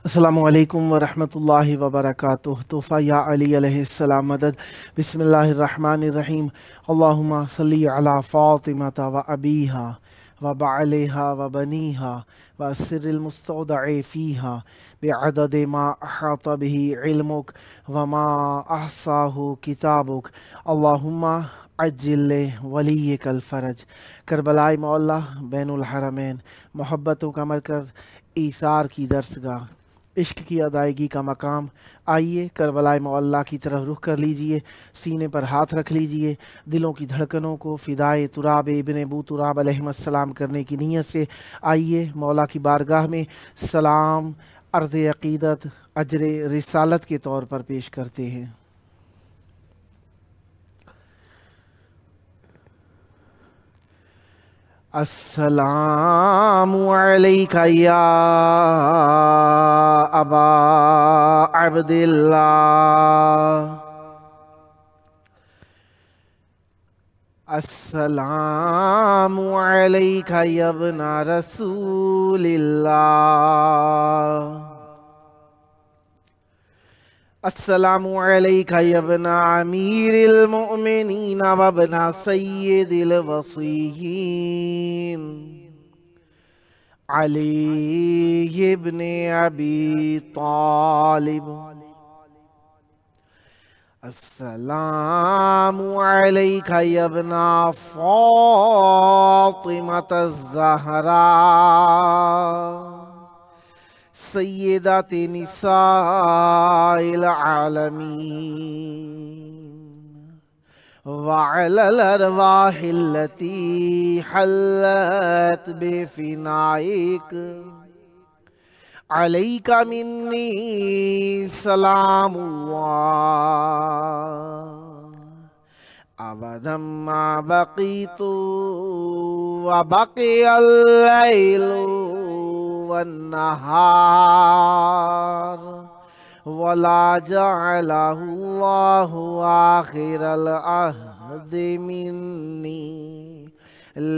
السلام علیکم ورحمۃ اللہ وبرکاتہ۔ تحفہ یا علی علیہ السلام مدد۔ بسم اللہ الرحمن الرحیم۔ اللہم صلی علی فاطمۃ و ابیہا و بعلہا و بنیہا و السر المستودع فیہا بعدد ما احاط به علمک وما احصاہ کتابک۔ اللہم عجل ولیک الفرج۔ کربلائے معلیٰ بین الحرمین، محبتوں کا مرکز، ایثار کی درسگاہ، عشق کی ادائیگی کا مقام۔ آئیے کربلائے معلیٰ کی طرف رخ کر لیجئے، سینے پر ہاتھ رکھ لیجئے، دلوں کی دھڑکنوں کو فدائے تراب ابن ابو تراب علیہ السلام کرنے کی نیت سے آئیے مولا کی بارگاہ میں سلام، عرض عقیدت، اجر رسالت کے طور پر پیش کرتے ہیں۔ السلام علیکہ یا ابا عبداللہ، السلام علیکہ یا ابن رسول اللہ، السلام علیکہ یا ابن امیر المؤمنین و ابن سید الوصیین علی ابن ابی طالب، السلام علیکہ یا ابن فاطمۃ الزہراء سیدات نساء العالمین، وعلی الارواح التي حلت بفنائک، علیک منی سلام اللہ ابدا ما بقیت وبقی اللیل والنہار ولا جعلہ اللہ آخر العہد منی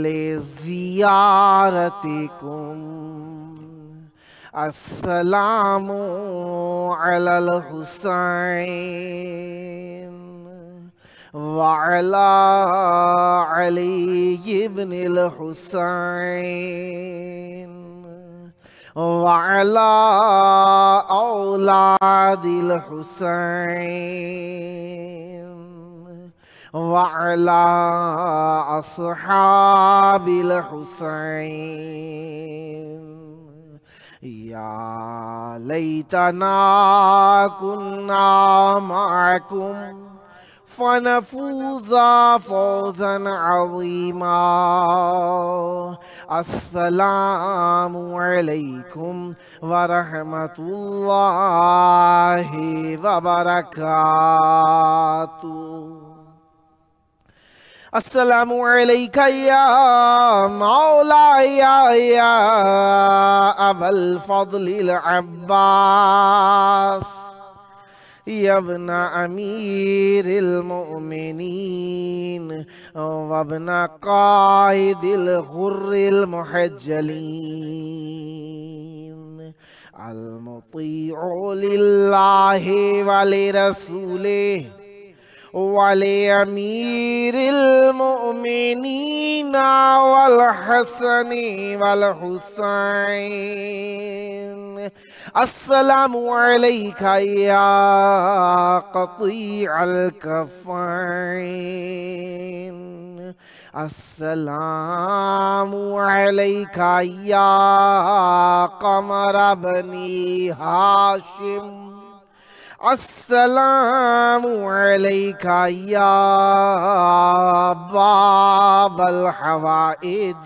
لزیارتکم۔ السلام علی الحسین وعلی علی ابن الحسین وعلی اولاد الحسین وعلی اصحاب الحسین۔ یا لیتنا کننا معکم فنفوز فوزا عظیما۔ السلام علیکم ورحمۃ اللہ وبرکاتہ۔ السلام علیکہ یا مولائی یا ابا الفضل العباس، یا ابن امیر المؤمنین وابن قائد الغر المحجلین، المطیع للہ ولرسولہ ولأمیر المؤمنین والحسن والحسین۔ السلام علیکہ یا قطیع الکفین، السلام علیکہ یا قمر بنی ہاشم، السلام علیکہ یا باب الحوائج،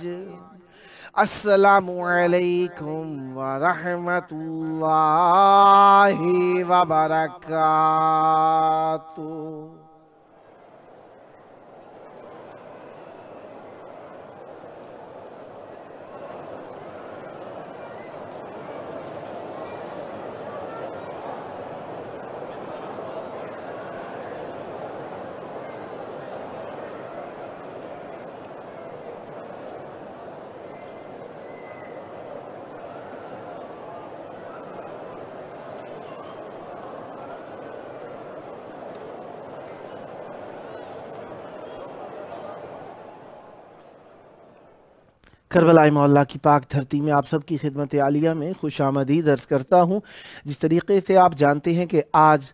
السلام علیکم ورحمۃ اللہ وبرکاتہ۔ کربلا مولا کی پاک دھرتی میں آپ سب کی خدمت عالیہ میں خوش آمدید عرض کرتا ہوں۔ جس طریقے سے آپ جانتے ہیں کہ آج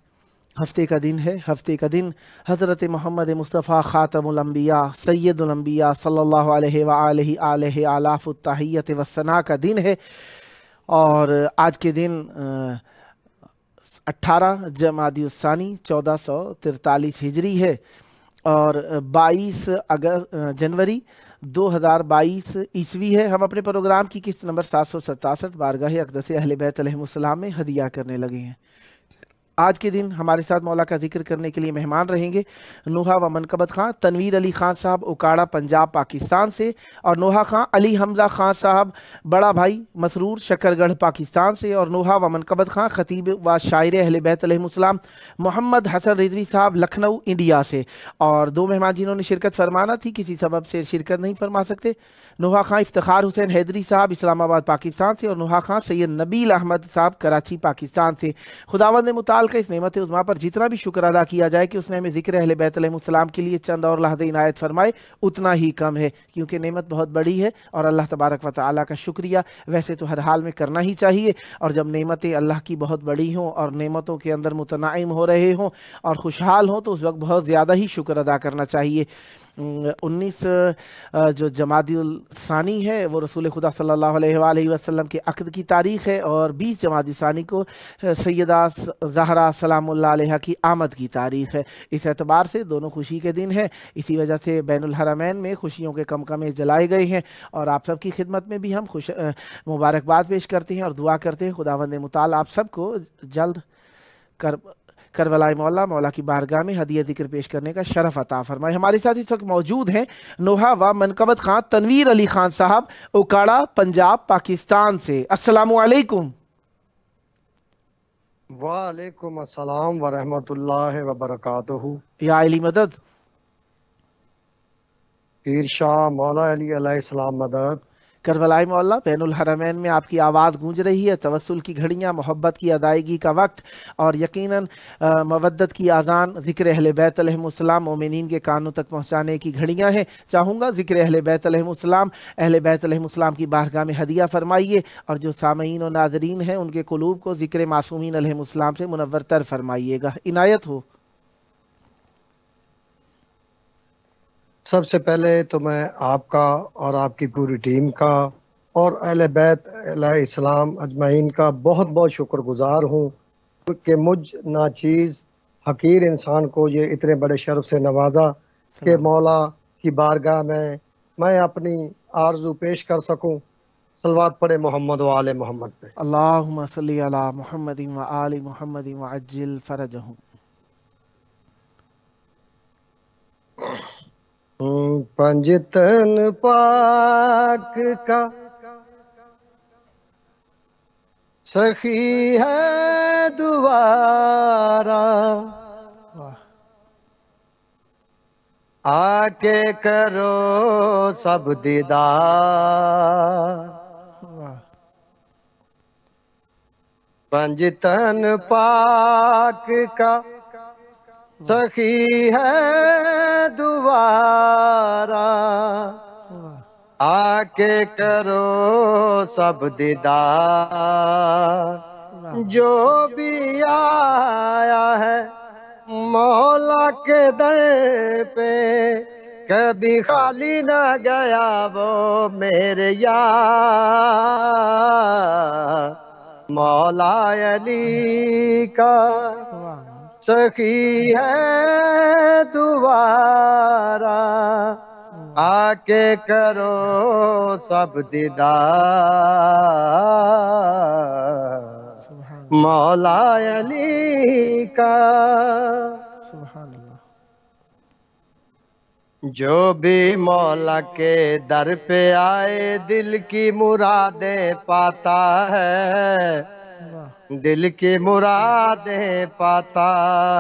ہفتے کا دن ہے، ہفتے کا دن حضرت محمد مصطفیٰ خاتم الانبیاء سید الانبیاء صلی اللہ علیہ وآلہ آلہ آلاف التحیت والثناء کا دن ہے، اور آج کے دن 18 جمادی الثانی 1443 ہجری ہے، اور 22 جنوری 2022 عیسوی ہے۔ ہم اپنے پروگرام کی قسط نمبر 767 بارگاہ اقدس اہل بیت علیہم السلام میں ہدیہ کرنے لگے ہیں۔ آج کے دن ہمارے ساتھ مولا کا ذکر کرنے کے لیے مہمان رہیں گے نوحہ و منقبت خان تنویر علی خان صاحب اکاڑا پنجاب پاکستان سے، اور نوحہ خان علی حمزہ خان صاحب بڑا بھائی مسرور شکر گڑھ پاکستان سے، اور نوحہ و منقبت خان خطیب و شاعر اہل بیت علیہم السلام محمد حسن رضوی صاحب لکھنؤ انڈیا سے۔ اور دو مہمان جنہوں نے شرکت فرمانا تھی کسی سبب سے شرکت نہیں فرما سکتے، نوحہ خان افتخار حسین حیدری صاحب اسلام آباد پاکستان سے، اور نوحہ خان سید نبیل احمد صاحب کراچی پاکستان سے۔ خداوند متعال کا اس نعمت عظمیٰ پر جتنا بھی شکر ادا کیا جائے کہ اس نے ہمیں ذکر اہل بیت علیہم السلام کے لیے چند اور لحظے عنایت فرمائے، اتنا ہی کم ہے، کیونکہ نعمت بہت بڑی ہے اور اللہ تبارک و تعالیٰ کا شکریہ ویسے تو ہر حال میں کرنا ہی چاہیے، اور جب نعمتیں اللہ کی بہت بڑی ہوں اور نعمتوں کے اندر متنعم ہو رہے ہوں اور خوشحال ہوں تو اس وقت بہت زیادہ ہی شکر ادا کرنا چاہیے۔ 19 جو جمادی الثانی ہے وہ رسول خدا صلی اللہ علیہ وآلہ وسلم کے عقد کی تاریخ ہے، اور 20 جمادی الثانی کو سیدہ زہرا سلام اللہ علیہ کی آمد کی تاریخ ہے۔ اس اعتبار سے دونوں خوشی کے دن ہیں، اسی وجہ سے بین الحرمین میں خوشیوں کے کمکمے جلائے گئے ہیں، اور آپ سب کی خدمت میں بھی ہم مبارکباد پیش کرتے ہیں اور دعا کرتے ہیں خداوند متعال آپ سب کو جلد کربلا مولا کی بارگاہ میں ہدیہ ذکر پیش کرنے کا شرف عطا فرمائے۔ ہمارے ساتھ اس وقت موجود ہیں نوحہ و منقبت خان تنویر علی خان صاحب اکاڑا پنجاب پاکستان سے۔ السلام علیکم۔ وعلیکم السلام ورحمۃ اللہ وبرکاتہ۔ یا علی مدد۔ پیر شاہ مولا علی علیہ السلام مدد۔ کربلا مولا بین الحرمین میں آپ کی آواز گونج رہی ہے، توسل کی گھڑیاں، محبت کی ادائیگی کا وقت، اور یقیناً مودت کی اذان ذکر اہل بیت علیہم السلام مومنین کے کانوں تک پہنچانے کی گھڑیاں ہیں۔ چاہوں گا ذکر اہل بیت علیہم السلام کی بارگاہ میں ہدیہ فرمائیے، اور جو سامعین و ناظرین ہیں ان کے قلوب کو ذکر معصومین علیہم السلام سے منور تر فرمائیے گا، عنایت ہو۔ سب سے پہلے تو میں آپ کا اور آپ کی پوری ٹیم کا اور اہل بیت علیہ السلام اجمعین کا بہت بہت شکر گزار ہوں کہ مجھ ناچیز حقیر انسان کو یہ اتنے بڑے شرف سے نوازا کہ مولا کی بارگاہ میں اپنی آرزو پیش کر سکوں۔ صلوات پڑھے محمد و آل محمد پہ۔ اللہم صلی علی محمد و آل محمد وعجل فرجہم۔ پنجتن پاک کا سخی ہے دوبارہ، آ کے کرو سب دیدار۔ پنجتن پاک کا سخی ہے دوبارہ، آ کے کرو سب دیدار۔ جو بھی آیا ہے مولا کے در پہ کبھی خالی نہ گیا وہ میرے یار۔ مولا علی کا سخی ہے دوبارہ، آ کے کرو سب دیدار۔ مولا علی کا سبحان اللہ۔ جو بھی مولا کے در پہ آئے دل کی مرادیں پاتا ہے، دل کی مرادیں پاتا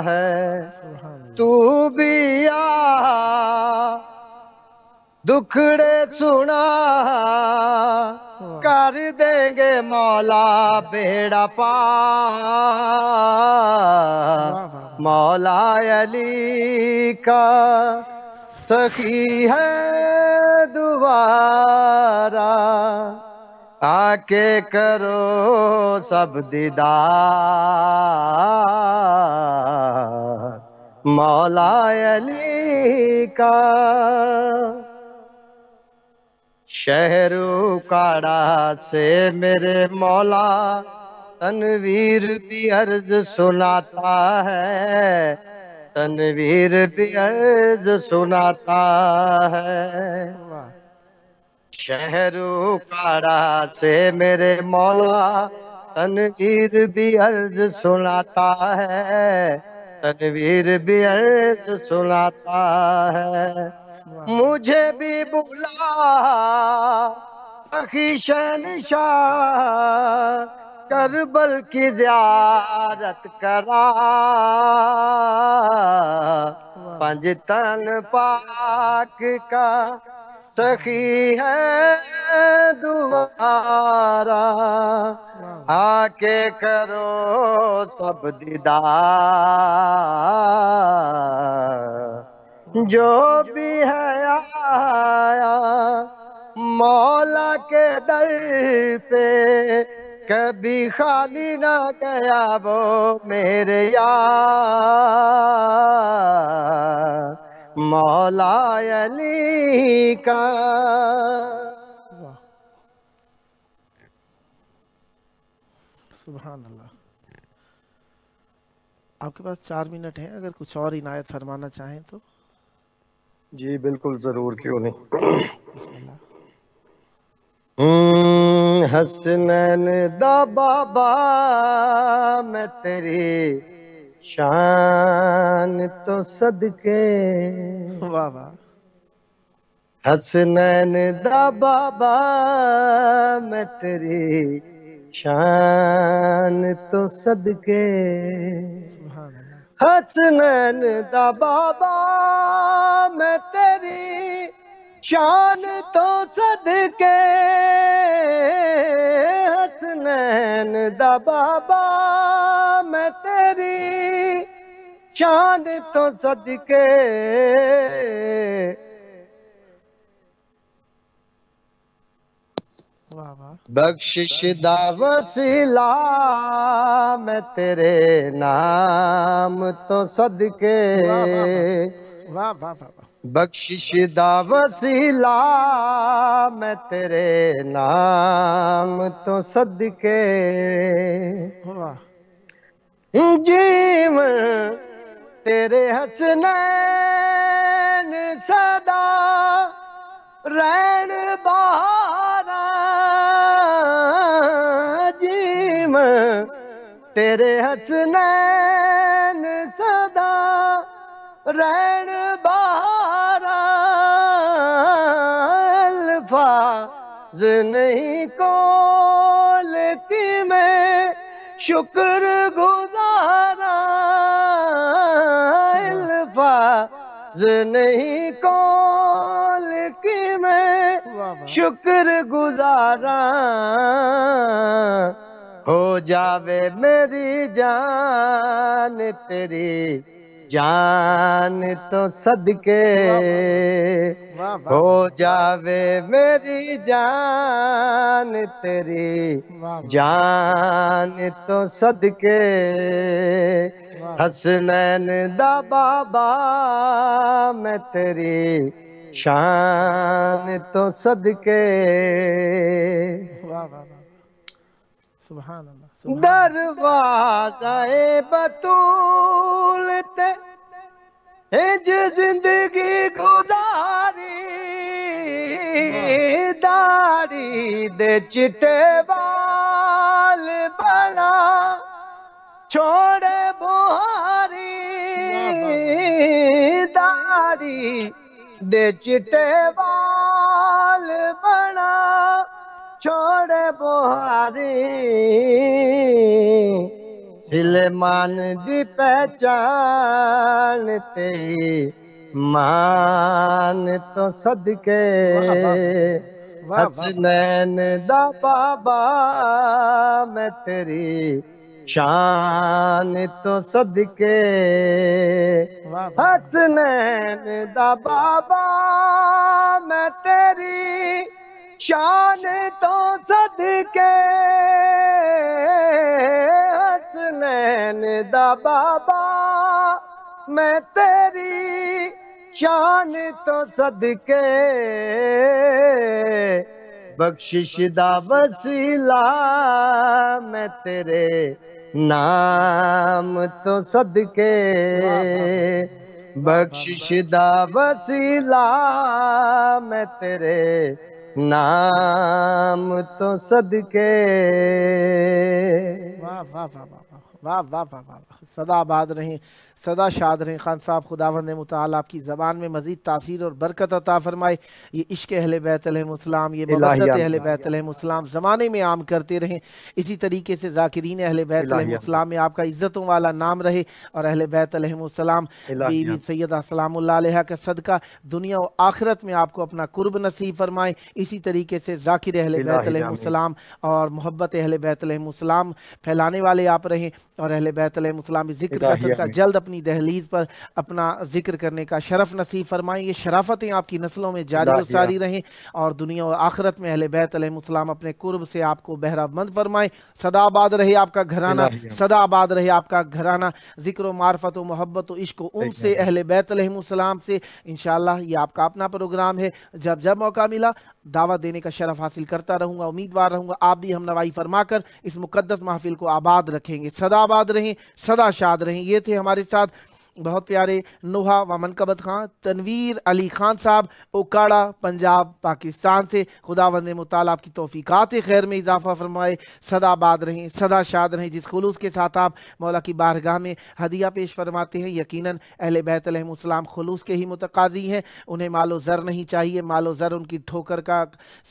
ہے۔ تو بھی آ دکھڑے سنا کر دیں گے مولا بیڑا پار۔ مولا علی کا سخی ہے دوبارہ آ کے کرو سب دیدار مولا علی کا شہر اکاڑا سے میرے مولا تنویر بھی عرض سناتا ہے تنویر بھی عرض سناتا ہے شہر اکاڑا سے میرے مولا تنویر بھی عرض سناتا ہے تنویر بھی عرض سناتا ہے مجھے بھی بلا سخی شہنشاہ کربل کی زیارت کرا پنجتن پاک کا سخی ہے دوبارہ آ کے کرو سب دیدار جو بھی ہے آیا مولا کے در پہ کبھی خالی نہ گیا وہ میرے یار مولا علی کا سبحان اللہ. آپ کے پاس 4 منٹ ہیں، اگر کچھ اور عنایت فرمانا چاہیں تو. جی بالکل ضرور، کیوں نہیں. بسم اللہ. حسنین دا بابا میں تیری شان تو صدقے واہ واہ. حسنین دا بابا میں تیری شان تو صدقے سبحان اللہ. حسنین دا بابا میں تیری شان تو صدقے حسنین دا بابا میں تیری شان تو صدقے واہ واہ. بخشش دا وسیلہ میں تیرے نام تو صدقے واہ واہ واہ. بخشش دا وسیلہ میں تیرے نام تو صدقے واہ. جیون تیرے حسنین صدا رین بہارا جیون تیرے حسنین صدا رین بہارا الفاظ نہیں کول کی میں شکر گزارا الفاظ نہیں کول کی میں شکر گزارا ہو جاوے میری جان تیری جان تو صدقے ہو جاوے میری جان تیری جان تو صدقے حسنین دا بابا میں تیری شان تو صدقے سبحان اللہ. دروازہ بطول تے ہج زندگی گزاری داڑھی دے چٹے بال بنا چھوڑے بہاری داڑھی دے چٹے بال بنا چھوڑے بہاری سلیمان دی پہچان تیری مان تو صدقے حسنین دا بابا میں تیری شان تو صدقے واہ واہ حسنین دا بابا میں تیری شان تو صدقے حسنین دا بابا میں تیری شان تو صدقے بخشش دا وسیلہ میں تیرے نام تو صدقے بخشش دا وسیلہ میں تیرے نام تو صدقے واہ واہ واہ واہ واہ واہ واہ واہ صدا آباد رہیں، صدا شاد رہیں۔ خان صاحب خداوند متعال آپ کی زبان میں مزید تاثیر اور برکت عطا فرمائے۔ یہ عشق اہل بیت علیہ السلام، یہ محبت اہل بیت علیہ السلام زمانے میں عام کرتے رہیں۔ اسی طریقے سے ذاکرین اہل بیت علیہ السلام میں آپ کا عزتوں والا نام رہے، اور اہل بیت علیہ السلام بیوی سیدہ سلام اللہ علیہ کا صدقہ دنیا و آخرت میں آپ کو اپنا قرب نصیب فرمائے۔ اسی طریقے سے ذاکر اہل بیت علیہ السلام اور محبت اہل بیت علیہ السلام پھیلانے والے آپ رہیں، اور اہل بیت علیہ السلام ذکر کا صدقہ جلد اپنی دہلیز پر اپنا ذکر کرنے کا شرف نصیب فرمائیں۔ یہ شرافتیں آپ کی نسلوں میں جاری و ساری رہیں، اور دنیا و آخرت میں اہل بیت علیہ السلام اپنے قرب سے آپ کو بہرہ مند فرمائیں۔ صدا آباد رہے آپ کا گھرانہ، صدا آباد رہے آپ کا گھرانہ، ذکر و معرفت و محبت و عشق و ان سے اہل بیت علیہ السلام سے۔ انشاءاللہ یہ آپ کا اپنا پروگرام ہے، جب جب موقع ملا دعوت دینے کا شرف حاصل کرتا رہوں گا، امیدوار رہوں گا آپ بھی ہم نوائی فرما کر اس مقدس محفل کو آباد رکھیں گے۔ صدا آباد رہیں، صدا شاد رہیں۔ یہ تھے ہمارے ساتھ بہت پیارے نوحہ و منقبت خان تنویر علی خان صاحب، اوکاڑا پنجاب پاکستان سے۔ خداوند متعال آپ کی توفیقات خیر میں اضافہ فرمائے، صدا آباد رہیں، صدا شاد رہیں۔ جس خلوص کے ساتھ آپ مولا کی بارگاہ میں ہدیہ پیش فرماتے ہیں، یقیناً اہل بیت علیہ السلام خلوص کے ہی متقاضی ہیں۔ انہیں مال و زر نہیں چاہیے، مال و زر ان کی ٹھوکر کا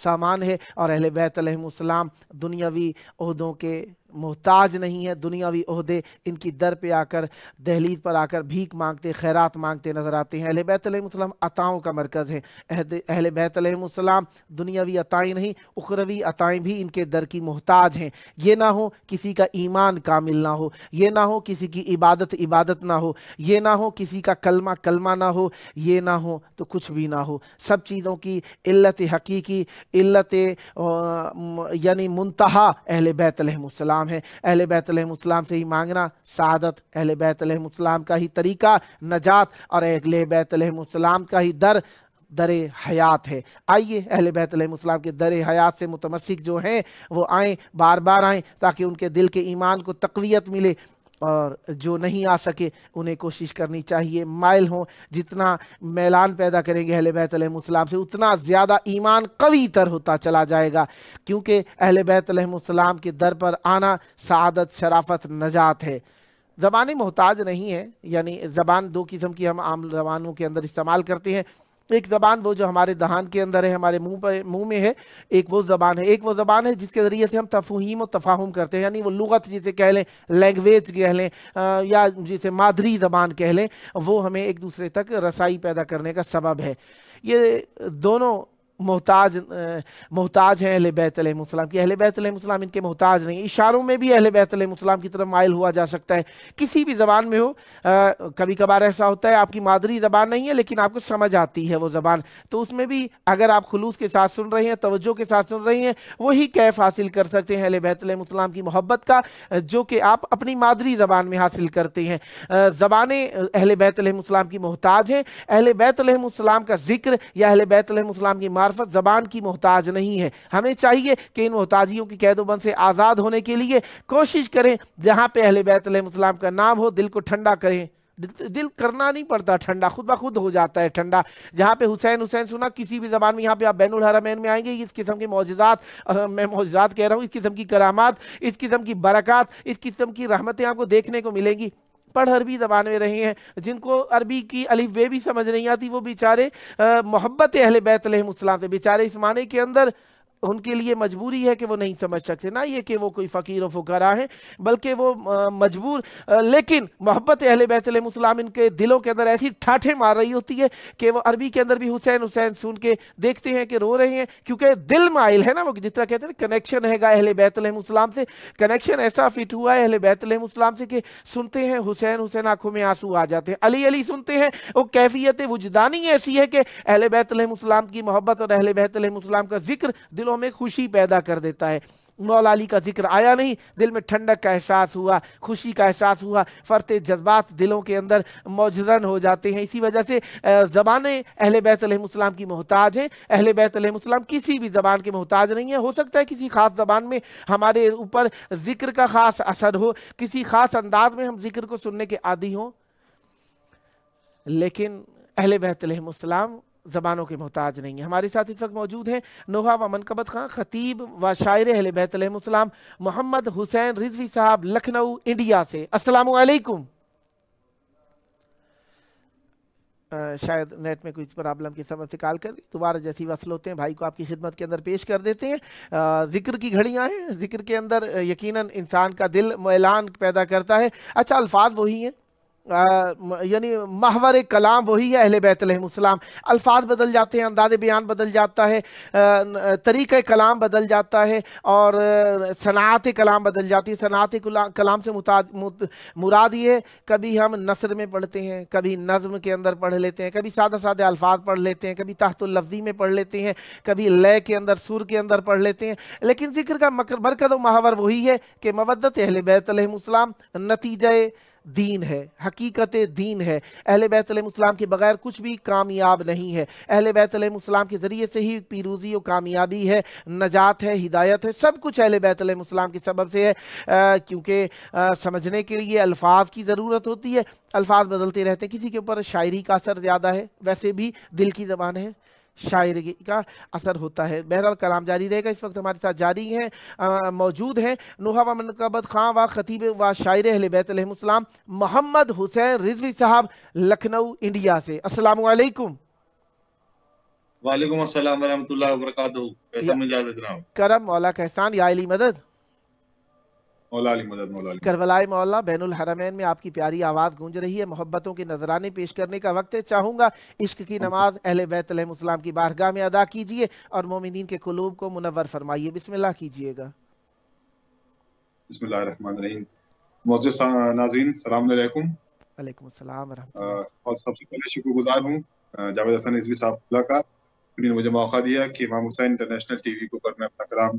سامان ہے، اور اہل بیت علیہ السلام دنیاوی عہدوں کے محتاج نہیں ہے۔ دنیاوی عہدے ان کی در پہ آ کر، دہلیز پر آ کر بھیک مانگتے، خیرات مانگتے نظر آتے ہیں۔ اہل بیت علیہ السلام عطاؤں کا مرکز ہے۔ اہل بیت علیہ السلام دنیاوی عطائیں نہیں، اخروی عطائیں بھی ان کے در کی محتاج ہیں۔ یہ نہ ہو کسی کا ایمان کامل نہ ہو، یہ نہ ہو کسی کی عبادت نہ ہو، یہ نہ ہو کسی کا کلمہ نہ ہو، یہ نہ ہو تو کچھ بھی نہ ہو۔ سب چیزوں کی علت حقیقی، علت یعنی منتہا اہل بیت علیہ السلام ہے۔ اہل بیت علیہ السلام سے ہی مانگنا سعادت، اہل بیت علیہ السلام کا ہی طریقہ نجات، اور اہل بیت علیہ السلام کا ہی در حیات ہے۔ آئیے اہل بیت علیہ السلام کے در حیات سے متمسک جو ہیں وہ آئیں، بار بار آئیں، تاکہ ان کے دل کے ایمان کو تقویت ملے، اور جو نہیں آ سکے انہیں کوشش کرنی چاہیے، مائل ہوں۔ جتنا میلان پیدا کریں گے اہل بیت علیہ السلام سے، اتنا زیادہ ایمان قوی تر ہوتا چلا جائے گا، کیونکہ اہل بیت علیہ السلام کے در پر آنا سعادت، شرافت، نجات ہے۔ زبانیں محتاج نہیں ہیں، یعنی زبان دو قسم کی ہم عام زبانوں کے اندر استعمال کرتے ہیں۔ ایک زبان وہ جو ہمارے دہان کے اندر ہے، ہمارے منہ میں ہے، ایک وہ زبان ہے جس کے ذریعے سے ہم تفہیم و تفاہم کرتے ہیں، یعنی وہ لغت جسے کہہ لیں، لینگویج کہہ لیں، یا جسے مادری زبان کہہ لیں، وہ ہمیں ایک دوسرے تک رسائی پیدا کرنے کا سبب ہے۔ یہ دونوں محتاج ہیں اہل بیت علیہ السلام کی۔ اہل بیت علیہ السلام ان کے محتاج نہیں۔ اشاروں میں بھی اہل بیت علیہ السلام کی طرف مائل ہوا جا سکتا ہے، کسی بھی زبان میں ہو۔ کبھی کبھار ایسا ہوتا ہے آپ کی مادری زبان نہیں ہے لیکن آپ کو سمجھ آتی ہے وہ زبان، تو اس میں بھی اگر آپ خلوص کے ساتھ سن رہے ہیں، توجہ کے ساتھ سن رہے ہیں، وہی کیف حاصل کر سکتے ہیں اہل بیت علیہ السلام کی محبت کا، جو کہ آپ اپنی مادری زبان میں حاصل کرتے ہیں۔ زبانیں اہل بیت علیہ السلام کی محتاج ہیں۔ اہل بیت علیہ السلام کا ذکر یا اہل بیت علیہ السلام کی معرفت زبان کی محتاج نہیں ہے۔ ہمیں چاہیے کہ ان محتاجیوں کی قید و بند سے آزاد ہونے کے لیے کوشش کریں، جہاں پہ اہل بیت علیہ السلام کا نام ہو دل کو ٹھنڈا کریں۔ دل کرنا نہیں پڑتا ٹھنڈا، خود بخود ہو جاتا ہے ٹھنڈا۔ جہاں پہ حسین سنا کسی بھی زبان میں، یہاں پہ آپ بین الحرمین میں آئیں گے، اس قسم کے معجزات، میں معجزات کہہ رہا ہوں، اس قسم کی کرامات، اس قسم کی برکات، اس قسم کی رحمتیں آپ کو دیکھنے کو ملیں گی۔ پڑھ عربی زبان میں رہے ہیں، جن کو عربی کی الف بے بھی سمجھ نہیں آتی، وہ بیچارے محبت اہل بیت علیہ السلام سے، بیچارے اس معنی کے اندر ان کے لیے مجبوری ہے کہ وہ نہیں سمجھ سکتے، نہ یہ کہ وہ کوئی فقیر و فقراء ہیں، بلکہ وہ مجبور، لیکن محبت اہل بیت علیہ السلام ان کے دلوں کے اندر ایسی ٹھاٹھیں مار رہی ہوتی ہے کہ وہ عربی کے اندر بھی حسین حسین سن کے دیکھتے ہیں کہ رو رہے ہیں، کیونکہ دل مائل ہے نا، وہ جس طرح کہتے ہیں کنیکشن ہے گا اہل بیت علیہ السلام سے، کنیکشن ایسا فٹ ہوا ہے اہل بیت علیہ السلام سے کہ سنتے ہیں حسین حسین آنکھوں میں آنسو آ جاتے ہیں، علی علی سنتے ہیں، وہ کیفیت وجدانی ایسی ہے کہ اہل بیت علیہ السلام کی محبت اور اہل بیت علیہ السلام کا ذکر دلوں میں خوشی پیدا کر دیتا ہے۔ مولا علی کا ذکر آیا نہیں، دل میں ٹھنڈک کا احساس ہوا، خوشی کا احساس ہوا، فرط جذبات دلوں کے اندر موجزن ہو جاتے ہیں۔ اسی وجہ سے زبانیں اہل بیت علیہ السلام کی محتاج ہیں، اہل بیت علیہ السلام کسی بھی زبان کے محتاج نہیں ہیں۔ ہو سکتا ہے کسی خاص زبان میں ہمارے اوپر ذکر کا خاص اثر ہو، کسی خاص انداز میں ہم ذکر کو سننے کے عادی ہوں، لیکن اہل بیت علیہ السلام زبانوں کے محتاج نہیں ہیں۔ ہمارے ساتھ اس وقت موجود ہیں نوحہ و منقبت خان، خطیب و شاعر اہل بیت علیہ السلام، محمد حسین رضوی صاحب، لکھنؤ انڈیا سے۔ السلام علیکم۔ شاید نیٹ میں کچھ پرابلم کی سبب سے کال کر رہی، دوبارہ جیسی وصل ہوتے ہیں بھائی کو آپ کی خدمت کے اندر پیش کر دیتے ہیں۔ ذکر کی گھڑیاں ہیں، ذکر کے اندر یقیناً انسان کا دل میلان پیدا کرتا ہے۔ اچھا، الفاظ وہی ہیں، یعنی محور کلام وہی ہے اہل بیت علیہ السلام، الفاظ بدل جاتے ہیں، انداز بیان بدل جاتا ہے، طریقہ کلام بدل جاتا ہے، اور صنعت کلام بدل جاتی ہے۔ صنعت کلام سے مراد یہ ہے، کبھی ہم نثر میں پڑھتے ہیں، کبھی نظم کے اندر پڑھ لیتے ہیں، کبھی سادہ سادہ الفاظ پڑھ لیتے ہیں، کبھی تحت اللفظی میں پڑھ لیتے ہیں، کبھی لے کے اندر، سر کے اندر پڑھ لیتے ہیں، لیکن ذکر کا مرکز و محور وہی ہے کہ مودت اہل بیت علیہ السلام نتیجہ دین ہے، حقیقت دین ہے۔ اہل بیت علیہ السلام کے بغیر کچھ بھی کامیاب نہیں ہے، اہل بیت علیہ السلام کے ذریعے سے ہی پیروزی و کامیابی ہے، نجات ہے، ہدایت ہے، سب کچھ اہل بیت علیہ السلام کے سبب سے ہے۔ کیونکہ سمجھنے کے لیے الفاظ کی ضرورت ہوتی ہے، الفاظ بدلتے رہتے ہیں، کسی کے اوپر شاعری کا اثر زیادہ ہے، ویسے بھی دل کی زبان ہے، شاعری کا اثر ہوتا ہے۔ بہرحال کلام جاری رہے گا، اس وقت ہمارے ساتھ جاری ہیں، موجود ہیں نوحہ و منقبت خان و خطیب و شاعر اہل بیت علیہ السلام، محمد حسین رضوی صاحب، لکھنؤ انڈیا سے۔ السلام علیکم۔ وعلیکم السلام ورحمۃ اللہ وبرکاتہ۔ کیسا مزاج ہے جناب؟ کرم، مولا کا احسان، یا علی مدد، مولا علی مدد، مولا علی۔ کربلائے مولا بین الحرمین میں آپ کی پیاری آواز گونج رہی ہے، محبتوں کے نذرانے پیش کرنے کا وقت ہے۔ چاہوں گا عشق کی نماز اہل بیت علیہ السلام کی بارگاہ میں ادا کیجئے اور مومنین کے قلوب کو منور فرمائیے۔ بسم اللہ کیجئے گا۔ بسم اللہ الرحمن الرحیم۔ معزز ناظرین، السلام علیکم۔ علیکم السلام ورحمۃ اللہ۔ اور سب سے پہلے شکر گزار ہوں جاوید حسن رضوی صاحب کا، جنہوں نے مجھے موقع دیا کہ امام حسین انٹرنیشنل ٹی وی کے اوپر میں اپنا کلام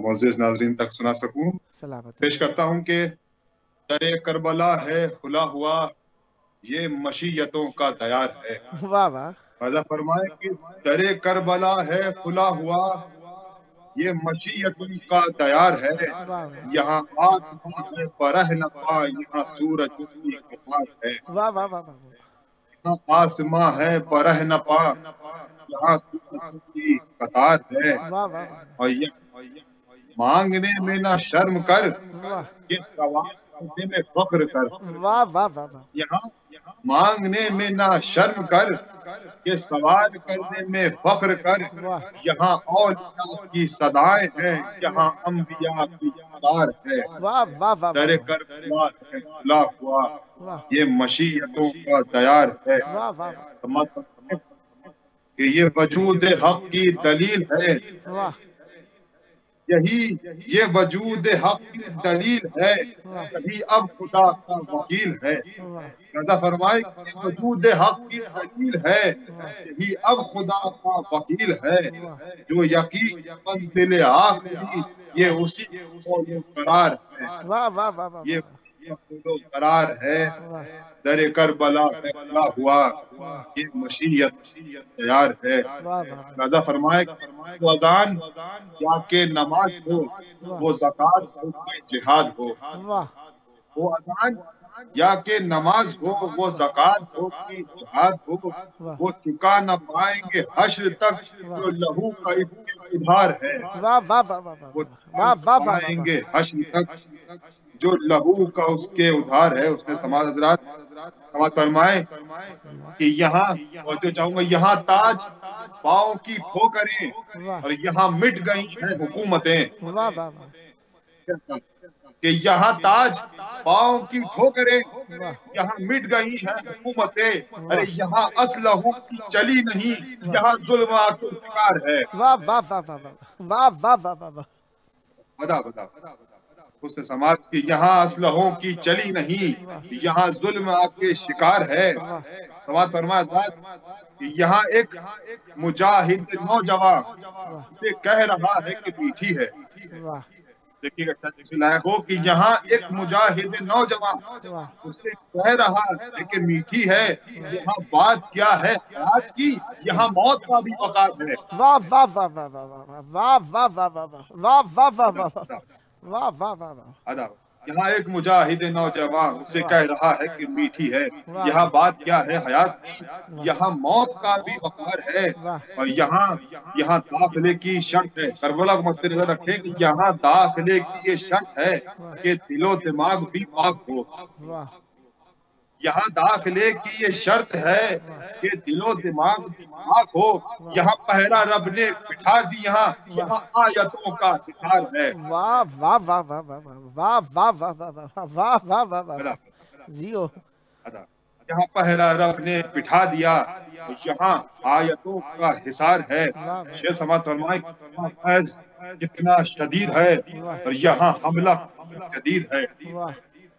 معزز ناظرین تک سنا سکوں۔ پیش کرتا ہوں کہ در کربلا ہے کھلا ہوا، یہ مشیتوں کا دیار ہے۔ واہ واہ۔ وعدہ فرمائے کہ در کربلا ہے کھلا ہوا، یہ مشیتوں کا دیار ہے۔ یہاں آسمان ہے برہ نپا، یہاں سورج کی قطار ہے۔ واہ واہ واہ۔ یہاں آسمان ہے برہ نپا، یہاں سورج کی قطار ہے۔ اور مانگنے میں نہ شرم کر، یہ سوال کرنے میں فخر کر۔ واہ واہ واہ۔ یہاں مانگنے میں نہ شرم کر، یہ سوال کرنے میں فخر کر۔ یہاں اولیاء کی صدائیں ہیں، یہاں انبیاء کی قطار ہے۔ در کربلا ہے کھلا ہوا، یہ مشیتوں کا دیار ہے۔ کہ یہ وجود حق کی دلیل ہے، یہ وجود حق کی دلیل ہے، یہی اب خدا کا وکیل ہے۔ رضا فرمائے کہ وجود حق کی دلیل ہے، یہی اب خدا کا وکیل ہے۔ جو یقین منزل آخری، یہ اسی قول قرار ہے، یہ قول قرار ہے۔ در کربلا ہے کھلا ہوا، یہ مشیت تیار ہے۔ رضا فرمائے کہ وہ اذان یا کہ نماز ہو، وہ زکوٰۃ ہو کہ جہاد ہو۔ وہ اذان یا کہ نماز ہو، وہ زکوٰۃ ہو کہ جہاد ہو، وہ چکا نہ پائیں گے حشر تک جو لہو کا اس میں ادھار ہے۔ وہ چکا نہ پائیں گے حشر تک جو لہو کا اس کے ادھار ہے. اس نے سماعت حضرات سماعت فرمائے کہ یہاں، اور جو چاہوں گا، یہاں تاج پاؤں کی ٹھوکریں اور یہاں مٹ گئی ہیں حکومتیں. واہ واہ کہ یہاں تاج پاؤں کی ٹھوکریں واہ یہاں مٹ گئی ہیں حکومتیں. ارے یہاں اسلحوں کی چلی نہیں، یہاں ظلم کا شکار ہے. واہ واہ واہ واہ واہ واہ واہ واہ. بتا بتا اس نے سماعت کی یہاں اسلحوں کی چلی نہیں، یہاں ظلم آپ کے شکار ہے. سماعت فرمایا حضرات کہ یہاں ایک مجاہد نوجوان اسے کہہ رہا ہے کہ میٹھی ہے. واہ دیکھیے گا سے لائق ہو کہ یہاں ایک مجاہد نوجوان اسے کہہ رہا ہے کہ میٹھی ہے. یہاں بات کیا ہے حیات کی، یہاں موت کا بھی وقار ہے. واہ واہ واہ واہ واہ واہ واہ واہ واہ واہ واہ واہ واہ واہ واہ واہ. یہاں ایک مجاہد نوجوان اسے کہہ رہا ہے کہ میٹھی ہے. یہاں بات کیا ہے حیات کی، یہاں موت کا بھی وقار ہے. اور یہاں داخلے کی شرط ہے. کربلا کو مد نظر رکھیں کہ یہاں داخلے کی یہ شرط ہے کہ دل و دماغ بھی پاک ہو. یہاں داخلے کی یہ شرط ہے کہ دل و دماغ بھی پاک ہو. یہاں پہرا رب نے بٹھا دی، یہاں آیتوں کا حصار ہے. واہ واہ واہ واہ واہ واہ واہ واہ واہ واہ واہ واہ. جیو یہاں پہرا رب نے بٹھا دیا، یہاں آیتوں کا حصار ہے. یہ سماعت فرمائے فیض کتنا شدید ہے اور یہاں حملہ شدید ہے.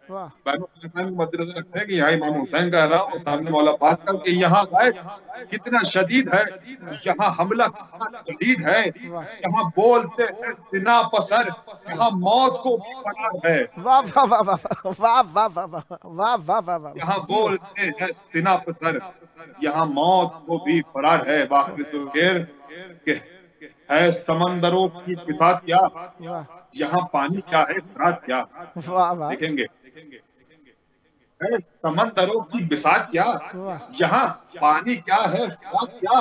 مدرسہ رکھتے ہیں کہ یہاں امام حسین کہہ رہا ہوں سامنے مولا پاس کر کہ یہاں کتنا شدید ہے، یہاں حملہ کتنا شدید ہے. یہاں بولتے ہیں سنا پسر، یہاں موت کو بھی فرار ہے. واہ واہ واہ واہ واہ واہ واہ واہ واہ. یہاں بولتے ہیں سنا پسر، یہاں موت کو بھی فرار ہے. باقی تو خیر کہ ہے سمندروں کی بساط کیا، یہاں پانی کیا ہے فرات کیا. دیکھیں گے سمندروں کی بساط کیا، یہاں پانی کیا ہے فرات کیا.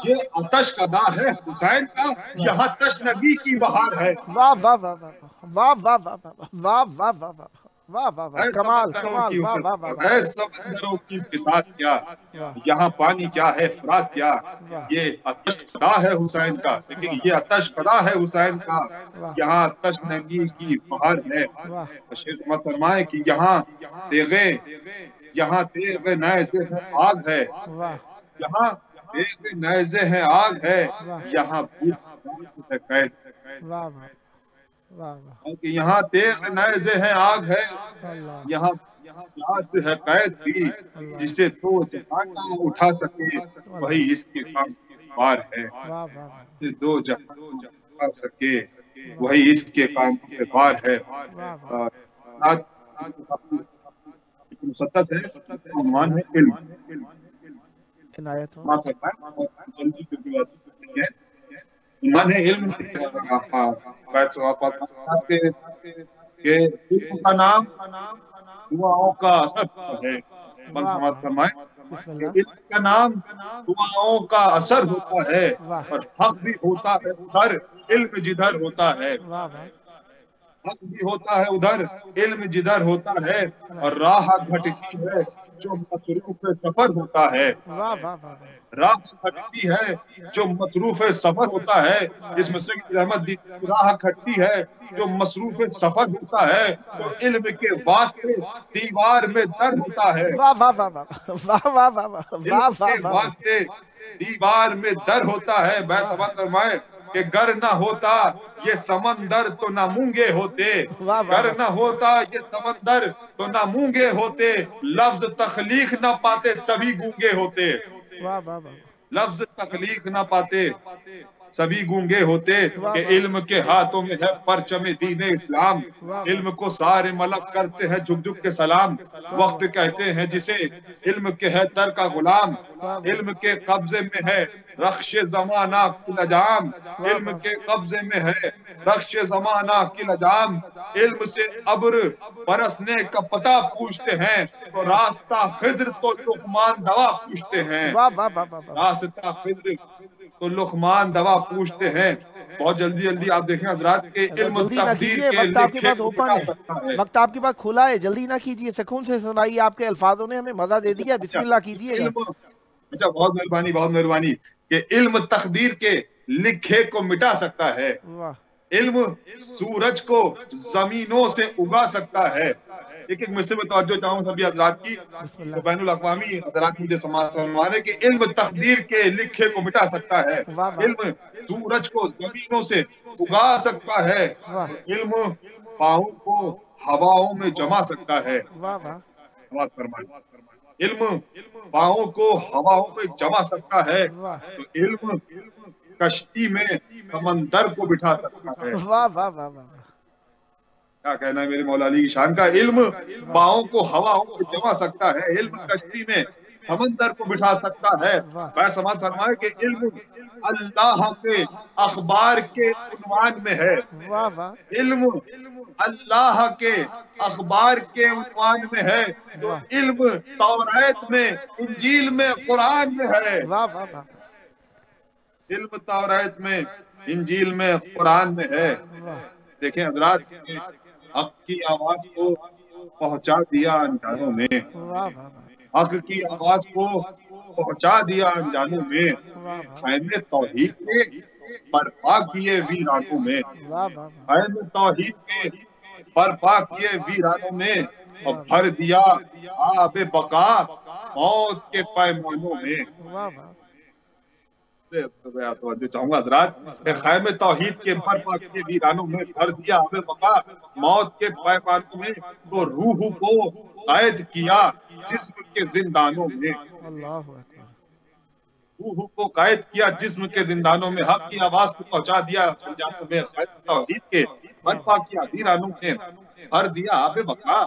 یہ آتش کا داں ہے حسین کا، یہاں تشنگی کی بہار ہے. واہ واہ واہ واہ واہ واہ واہ واہ واہ واہ واہ واہ. کمال کمال. واہ واہ واہ. اے سمندروں کی بساط کیا، یہاں پانی کیا ہے فرات کیا. یہ آتش قدا ہے حسین کا، لیکن یہ آتش قدا ہے حسین کا، یہاں تشنگی کی بہار ہے. شیخ سمت فرمائے کہ یہاں تیغ نیزے ہیں آگ ہے، یہاں تیغ نیزے ہیں آگ ہے. یہاں بھوک ہے قید، یہاں تیغ نیزے ہیں آگ ہے. یہاں پیاس ہے قید بھی، جسے دو جہاں نہ اٹھا سکے وہی اس کے کام بار ہے. جسے دو جہاں اٹھا سکے وہی اس کے کام کے بار ہے. مسدس ہے، عنوان ہے علم. عنایت ہو. عنوان ہے علم. کہ علم کا نام دعاؤں کا اثر ہے. من سماعت فرمائے کہ علم کا نام دعاؤں کا اثر ہوتا ہے، اور حق بھی ہوتا ہے ادھر علم جدھر ہوتا ہے. حق بھی ہوتا ہے ادھر علم جدھر ہوتا ہے، اور راہ گھٹتی ہے جو مصروف سفر ہوتا ہے. راہ کھٹتی ہے جو مصروف سفر ہوتا ہے. اس میں سید احمد راہ کھٹتی ہے جو مصروف سفر ہوتا ہے، تو علم کے واسطے دیوار میں در ہوتا ہے. علم کے واسطے دیوار میں در ہوتا ہے. بے سبات فرمائے کہ گر نہ ہوتا یہ سمندر تو نہ مونگے ہوتے، گر نہ ہوتا یہ سمندر تو نہ مونگے ہوتے. لفظ تخلیق نہ پاتے سبھی گونگے ہوتے، لفظ تخلیق نہ پاتے سبھی گونگے ہوتے. کہ علم کے ہاتھوں میں ہے پرچم دین اسلام، علم کو سارے ملک کرتے ہیں جھک جھک کے سلام. وقت کہتے ہیں جسے علم کے ہے در کا غلام، علم کے قبضے میں ہے رخش زمانہ کی لجام، علم کے قبضے میں ہے رخش زمانہ کی لجام. علم سے ابر برسنے کا پتہ پوچھتے ہیں، تو راستہ خضر تو لقمان دوا پوچھتے ہیں. راستہ خضر تو لقمان دوا پوچھتے ہیں. بہت جلدی جلدی آپ دیکھیں حضرات کہ علم جلدی نہ تقدیر کیجیے، کے وقت آپ کے لکھے پاس کو اوپن مٹا ہے، سکتا ہے۔ وقت آپ کے پاس کھلا ہے، جلدی نہ کیجیے، سکون سے سنائیے، آپ کے الفاظوں نے ہمیں مزہ دے دیا، بسم اللہ کیجیے گا۔ اچھا بہت مہربانی، بہت مہربانی کہ علم تقدیر کے لکھے کو مٹا سکتا ہے، واہ علم سورج کو زمینوں سے اگا سکتا ہے۔ ایک مجھ میں توجہ چاہوں سبھی حضرات کی، بسم تو اللہ، بین الاقوامی حضرات مجھے سمجھوانے کہ علم تقدیر کے لکھے کو مٹا سکتا ہے، واہ واہ علم سورج کو زمینوں سے اگا سکتا ہے، واہ اور علم پاؤں کو ہواؤں میں جما سکتا ہے۔ واہ واہ سماعت فرمائیں، علم پاؤں کو ہواؤں میں جما سکتا ہے، واہ تو علم کشتی میں سمندر کو بٹھا سکتا ہے۔ واہ واہ واہ واہ، کیا کہنا ہے میرے مولا علی کی شان کا، علم پاؤں کو ہواؤں میں جما سکتا ہے، علم کشتی میں سمندر کو بٹھا سکتا ہے۔ میں سمجھ فرمائے کہ علم اللہ کے اخبار کے عنوان میں ہے، واہ واہ علم اللہ کے اخبار کے عنوان میں ہے، تو واہ علم توریت میں، انجیل میں، قرآن میں ہے، واہ واہ واہ علم توریت میں، انجیل میں، قرآن میں ہے۔ واہ، دیکھیں حضرات، حق کی آواز کو پہنچا دیا انجانوں میں، واہ واہ حق کی آواز کو پہنچا دیا انجانوں میں، واہ خیمے توحید کے برپا کیے ویرانوں میں، واہ واہ خیمے توحید کے برپا کیے ویرانوں میں، اور بھر دیا آب بقا موت کے پیمانوں میں۔ واہ واہ، توجہ چاہوں گا حضرات کہ خیمے توحید کے برپا کیے ویرانوں میں، بھر دیا آب بقا موت کے پیمانوں میں، تو روح کو قید کیا جسم کے زندانوں میں، اللہ اکبر، روح کو قید کیا جسم کے زندانوں میں، حق کی آواز کو پہنچا دیا انجانوں میں، خیمے توحید کے برپا کیا ویرانوں میں، بھر دیا آب بقا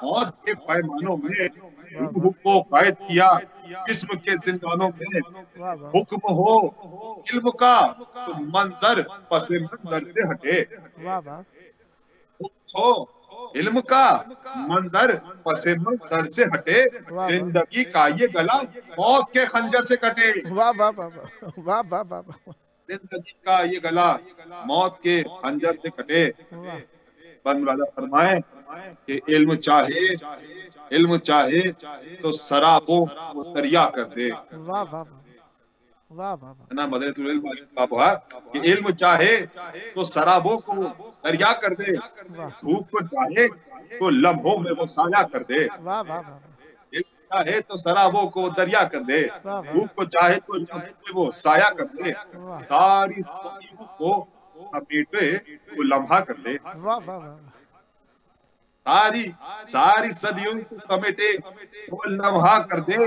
موت کے پیمانوں میں، روح کو قید کیا جسم کے زندانوں میں، واہ واہ حکم ہو علم کا تو منظر پس منظر سے ہٹے، واہ واہ، حکم ہو علم کا منظر پس منظر سے ہٹے، زندگی کا یہ گلا موت کے خنجر سے کٹے، واہ واہ واہ واہ واہ واہ واہ، زندگی کا یہ گلا موت کے خنجر سے کٹے۔ واہ بن راجہ فرمائیں کہ علم چاہے تو سرابوں کو دریا کر دے، واہ واہ واہ واہ واہ، نا مدنی العلم کا بہا کہ علم چاہے تو سرابوں کو دریا کر دے، دھوپ کو چاہے تو لمحوں میں وہ سایہ کر دے، واہ واہ واہ، علم چاہے تو سرابوں کو دریا کر دے، دھوپ کو چاہے تو لمحوں میں وہ سایہ کر دے، ساری صدیوں کو سمیٹے وہ لمحہ کر دے، واہ واہ واہ، ساری صدیوں کو سمیٹے وہ لمحہ کر دے،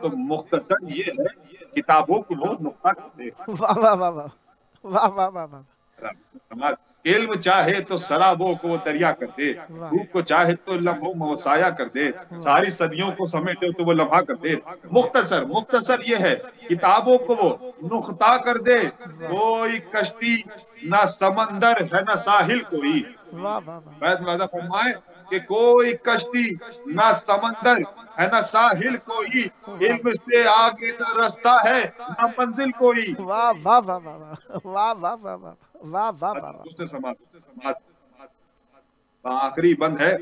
تو مختصر یہ ہے کتابوں کو وہ نقطہ کر دے۔ واہ واہ واہ واہ واہ واہ واہ واہ، علم چاہے تو سرابوں کو وہ دریا کر دے، دھوپ کو چاہے تو لمحوں میں وہ سایہ کر دے، ساری صدیوں کو سمیٹے تو وہ لمحہ کر دے۔ مختصر یہ ہے کتابوں کو وہ نقطہ کر دے، کوئی کشتی نہ سمندر ہے نہ ساحل کوئی، واہ واہ واہ، بیت ملازہ فرمائے کہ کوئی کشتی نہ سمندر ہے نہ ساحل کوئی، علم سے آگے نہ رستہ ہے نہ منزل کوئی۔ واہ واہ واہ واہ واہ واہ واہ واہ واہ واہ واہ، اس نے سماعت آخری بند ہے،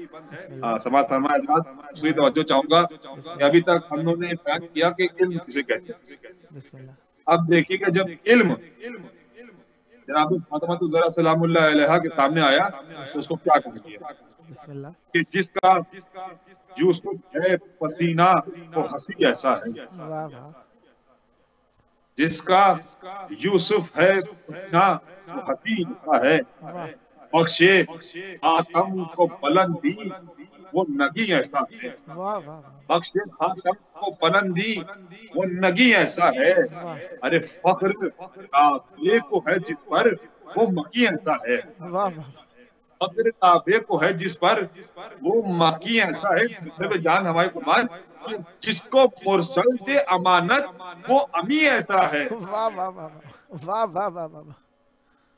سماعت فرمائے حضرات، سوئی توجہ چاہوں گا کہ ابھی تک ہم نے بیان کیا کہ علم کسے کہتے ہیں۔ بسم اللہ، اب دیکھیے کہ جب علم جناب فاطمہ الزہرا سلام اللہ علیہا کے سامنے آیا تو اس کو کیا کہا گیا بسم اللہ، کہ جس کا یوسف ہے پسینہ وہ ہنسی ایسا ہے، واہ واہ، جس کا یوسف ہے پسینہ وہ ہنسی ایسا ہے، واہ بخشے آتم کو بلندی وہ نگی ایسا ہے، واہ واہ، بخشے آتم کو بلندی وہ نگی ایسا ہے، ارے فخر کعبے کو ہے جس پر وہ مکی ایسا ہے، واہ واہ، فخر کعبے کو ہے جس پر وہ مکی ایسا ہے، جسے بھی جان ہمارے قربان جس کو مرسل دے امانت وہ امی ایسا ہے۔ واہ واہ واہ واہ واہ واہ واہ واہ،